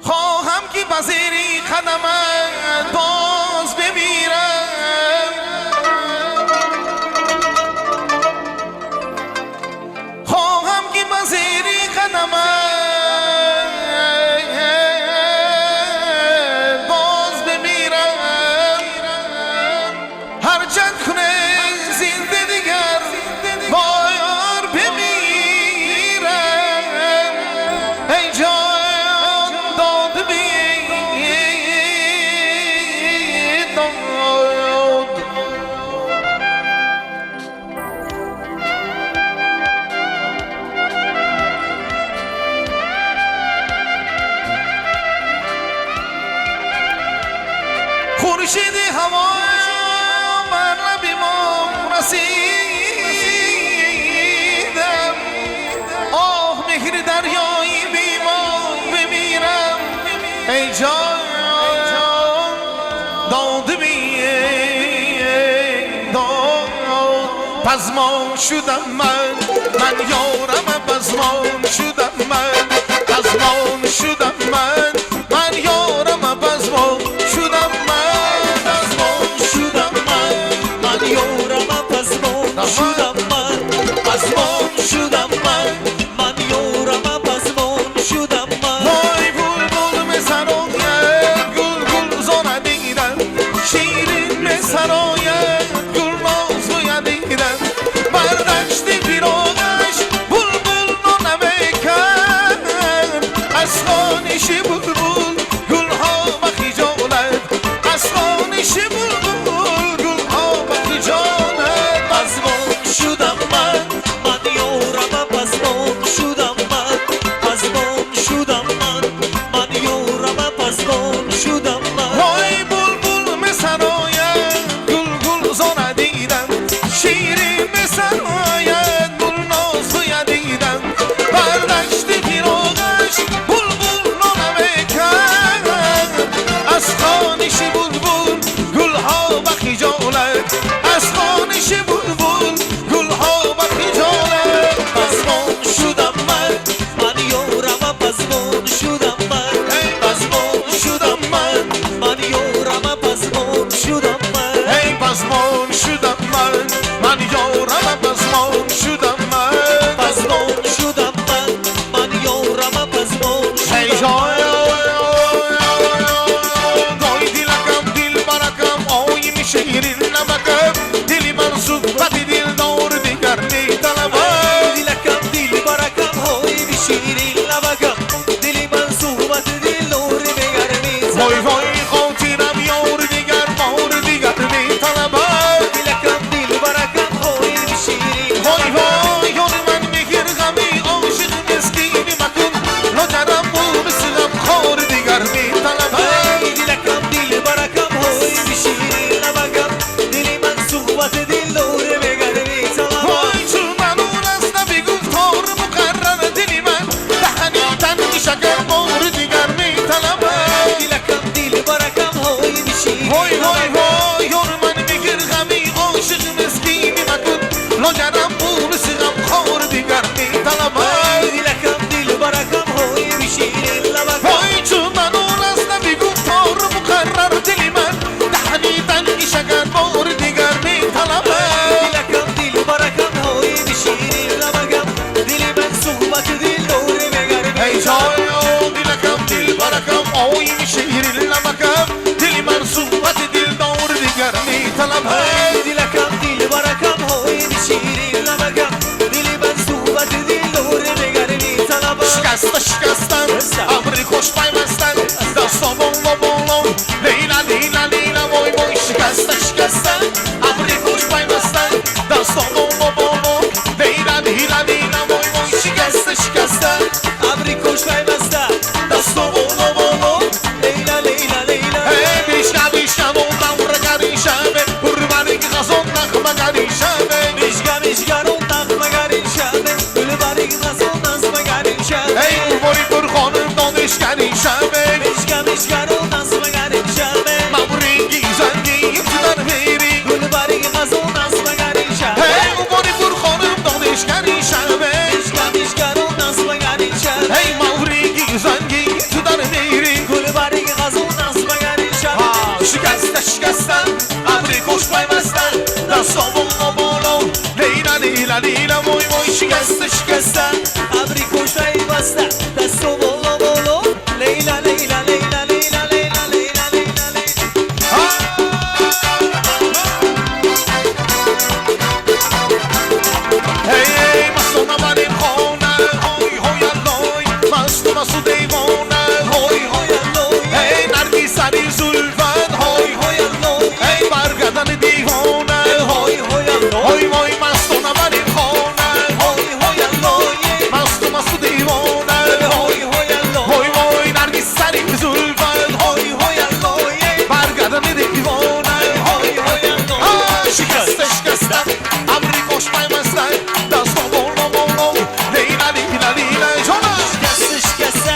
خواهم که بزیری قدمت باز بمیرم، خواهم که بزیری قدمت باز بمیرم. هرچند کنه زنده دیگر باید بمیرم. ای جان داد خورشید هوا بر لب ما رسیدم. آه مهر دریایی بی ما بمیرم. ای جان داد پزمان شدم من یارم پزمان شدم من شدم من یارم پزمان شدم شدم من پزمان شدم من یارم پزمان شدم من. وای بلبل مسراید گل گل زندیدن، شیرین مسراید گل ناز دیدن. برداشت پیراهش بلبل نمیکرد، از خانش بلبل گلها و خجالت، از خانش بلبل گلها و خجالت. شدم من یارم پزمان شدم پزمان شدم من یارم پزمان شدم من. وای بلبل مسراید گل گل زندیدن، شیرین مسراید گل ناز دیدن. برداشت پیراهش بلبل نمیکرد، از خانش بلبل گلها و خجالت، از خانش بلبل گلها و خجالت. پزمان شدم من یارم پزمان شدم پزمان شدم من یارم پزمان شدم ای پزمان شدم من یارم پزمان شدم پزمان شدم من یارم پزمان ای شدم دای دلکم دل برکم آی میشیرین نمکم، دلی من صحبت دل دار دیگر میطلبم. دلکم دل برکم های شیرین لبکم، دلی من صحبت دل دار دیگر میطلبم. وای وای خاطرم یار دیگر بار دیگر میطلبم. دلکم دل برکم های شیرین وای وای یار من میگیر غمی عاشق مسکینی مکن، لاجرم بود سلم خار دیگر میطلبم. دلکم دل برکم های شیرین لبکم، دلی من صحبت دل دار دیگر میطلبم. وای چون من اون از نبی گفتار مقرر، دلی من دهنی تنگی شکر بار دیگر میطلبم. دلکم دل برکم های شیرین وای وای وای یار من میگیر غمی عاشق مسکینی مکن، لاجرم بود سلم خار دیگر میطلبم. دلکم دل برکم های شیرین لبکم، وای چون من اون از نبی گفتار مقرر، دلی من دهنی تنگی شکر بار دیگر میطلبم. دلکم دل برکم های شیرین لبکم، دلی من صحبت دل دار دیگر ای جای دلکم دل برکم آی شیرین لبکم، دلی من صحبت دل دار دیگر میطلبم. دلکم دل برکم های شیرین لبکم، دلی من صحبت دل دار دیگر میطلبم. شکستن ابری خوش پیوستن، دستا بالا بالا لیلا لیلا لیلا وای وای. شکستن ابری خوش پیوستن، دستا بالا بالا لیلا لیلا لیلا وای وای. شکستن ابری خوش پیوسته دستا بالا بالا لیلا لیلا لیلا. ای بیشتر بیشتر اون دور گری شبه بربری که خزان نخمه گری شبه. میشگم اون نغمه گرین شبه، گل بری غزال نظمه گرین شبه. ای اوباری پر خانم دانشگری شبه، میشگم اون نظمه گرین شبه. مبرینگی زنگی تو در میری، گل بری غزال نظمه گرین شبه. ای اوباری پر خانم دانشگری شبه، میشگم اون نظمه گرین شبه. ای مبرینگی زنگی تو در میری. لیلا لیلا وای وای شکسته شکسته ابری خوشبای بسته دستو بالا بالا لیلا لیلا لیلا لیلا لیلا لیلا لیلا هی مستو نبریم خانه های های اللای مستو مستو دیوانه های های هی نرگی سری زلفت های های هی برگردن دیوانه های های وای مستو نبریم خانه های های اللای مستو مستو دیوانه های وای نرگی سری زلفت های های اللای برگردن دیوانه های های شکسته شکسته ابری خوش پیوسته دستا بالا بالا لیلا لیلا لیلا جانم شکسته شکسته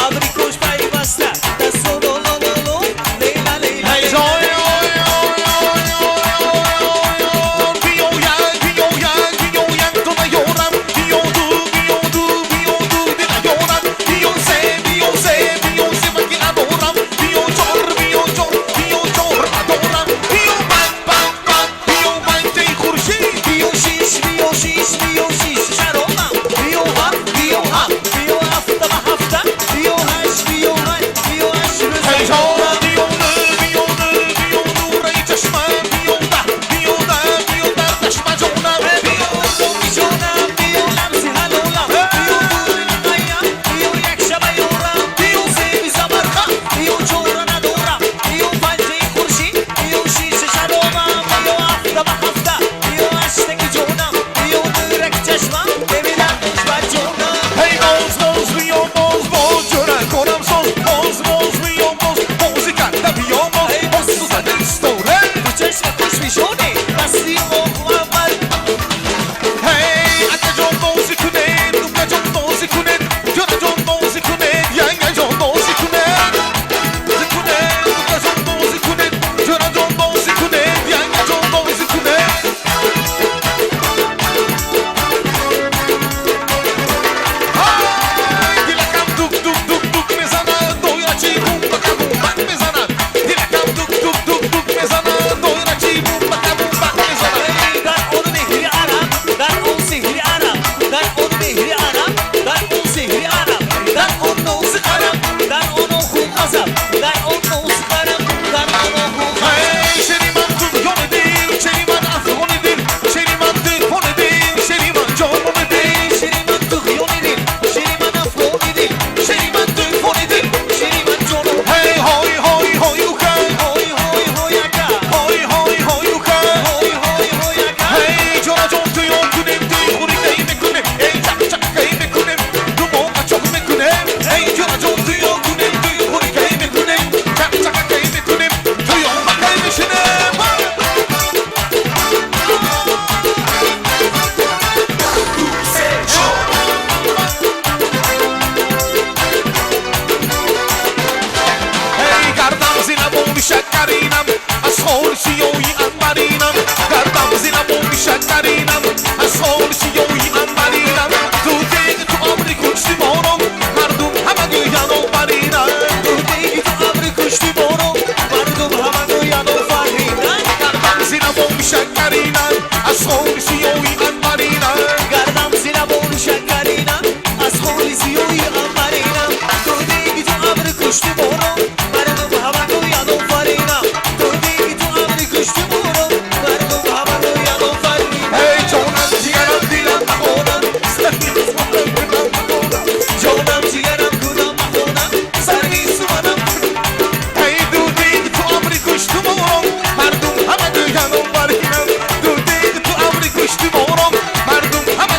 ابری خوشبای بسته دستو بالا بالا لیلا لیلا Hey, لیلا joy, بیو شیش بیو شیش بیو شیش شرابم بیو هفت بیو هفته به هفته بیو هشت بیو هشت روز جونم بیو لمسی هلولم بیو دوری نمیم بیو یک شبه یورم بیو سیبی زبرخم بیو جورا ندورم بیو پنجه خورشید بیو شیش شرابم بیو هفته به هفته بیو هشتنگ جونم بیو دورک چشمم ببینم خوشبه جونم تو چشم خوش میشونی بستی اوه اول در اون مهری عرب در اون سهری عرب در اون مهری عرب در اون سهری عرب در اون نوز عرب در اون خوب عذب در اون نوز عرب در اون خوب شری من تو خیونی دل شری من افغانی دل شری من تو فونی دل شری من جونو های های های اکا های های اکا Hey, Jona Jon tu yon kunem tu khuri kai me kunem hey chak chak kai me kunem tu mo ka chok me kunem hey Jona Jon tu yon kunem tu khuri kai me kunem chak chak kai me kunem tu yon ma kai me shinem Hey gardam zina bombi shakarinam ashol siyoyi anbarinam gardam zina bombi shakarinam ashol siyoyi anbarinam tu deg tu amri kuchti morom mardum hama goyan obarinam تو دیگی تو ابری کشتی برو مردم همه گویان و فریدن gardam zina bombi shakarinam ashol siyoyi anbarinam گردم زیر بول شکرینم از خوری زیوی انبرینم تو دیگی تو ابری کشتی برو مردم همه گویان و فرینم تو دیگی تو ابری کشتی برو مردم همه گویان و فرینم hey jonam jigaram dilam خونم جونم جیگرم کدام مخونم سرویس منم hey du deg tu amri kuchti morom mardum hama goyan obarinam du deg tu amri kuchti morom mardum hama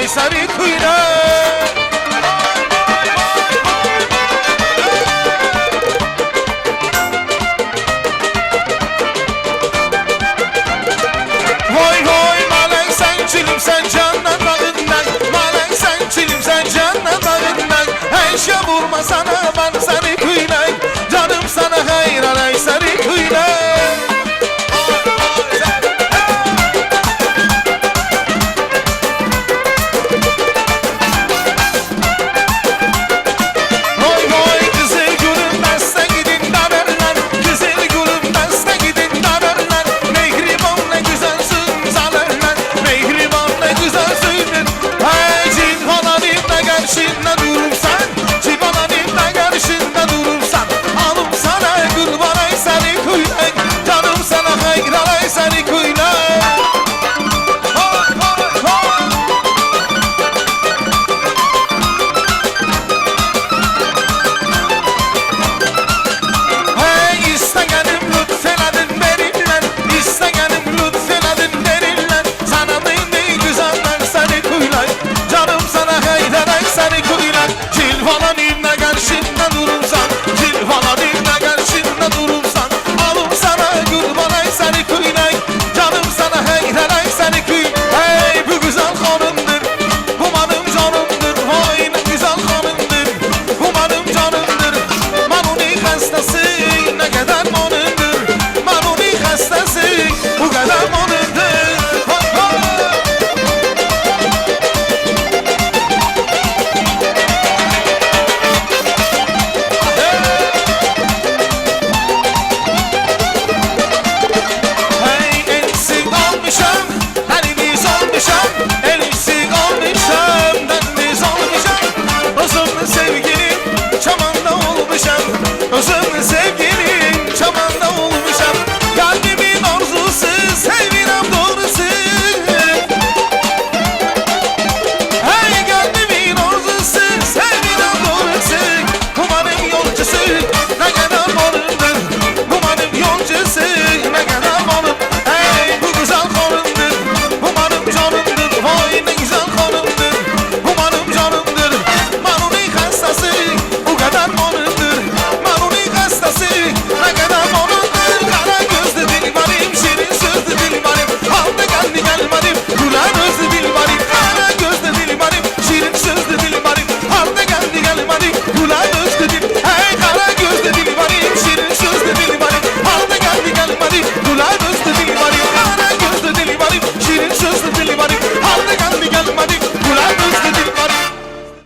سری